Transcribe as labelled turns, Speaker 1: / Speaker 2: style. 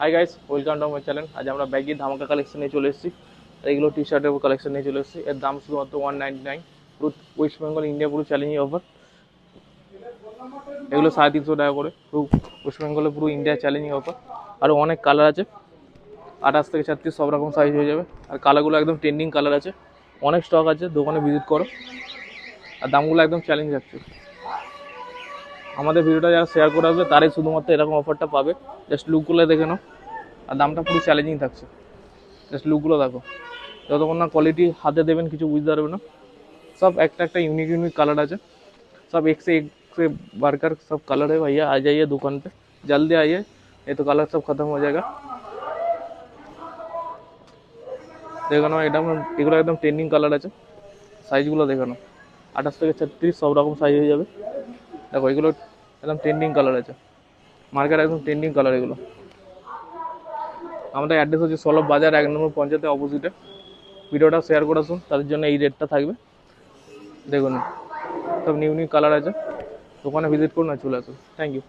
Speaker 1: Hi guys, welcome to my channel. আজ আমরা baggy ধামাকা কালেকশন নিয়ে চলে এসেছি। আর এগুলো টি শার্টের কালেকশন নিয়ে চলে এসেছি। এর দাম শুধুমাত্র 199। পুরো ওয়েস্ট বেঙ্গল ইন্ডিয়া পুরো চ্যালেঞ্জিং অফার। এগুলো 350 টাকা করে, পুরো ওয়েস্ট বেঙ্গলে পুরো ইন্ডিয়া চ্যালেঞ্জিং অফার। আরও অনেক কালার আছে, 28 থেকে 36 সব রকম সাইজ হয়ে যাবে। আর কালারগুলো একদম ট্রেন্ডিং কালার আছে, অনেক স্টক আছে, দোকানে ভিজিট করো। আর দামগুলো একদম চ্যালেঞ্জ থাকছে। আমাদের ভিডিওটা যারা শেয়ার করে আসবে তারাই শুধুমাত্র এরকম অফারটা পাবে। জাস্ট লুকগুলো দেখে নাও, আর দামটা পুরো চ্যালেঞ্জিং থাকছে। জাস্ট লুকগুলো দেখো, যতক্ষণ না কোয়ালিটি হাতে দেবেন কিছু বুঝতে পারবে না। सब একটা একটা यूनिक यूनिक कलर আছে। सब एक से बढ़कर सब कलर है भैया। आ जाइए दुकान पे, जल्दी आइए, नहीं तो कलर सब खत्म हो जाएगा। দেখো না, এটা এগুলো একদম ট্রেন্ডিং কালার আছে। সাইজগুলো দেখো না, 28 থেকে 36 সব রকম সাইজ হয়ে যাবে। দেখো এগুলো একদম ট্রেন্ডিং কালার আছে, মার্কেট একদম ট্রেন্ডিং কালার এগুলো। আমাদের অ্যাড্রেস হচ্ছে সলভ বাজার 1 নম্বর পঞ্চায়েতের অপোজিটে। ভিডিওটা শেয়ার করে আসুন, তাদের জন্য এই রেটটা থাকবে। দেখুন, সব নিউ নিউ কালার আছে। দোকানে ভিজিট করুন আর চলে আসুন। Thank you.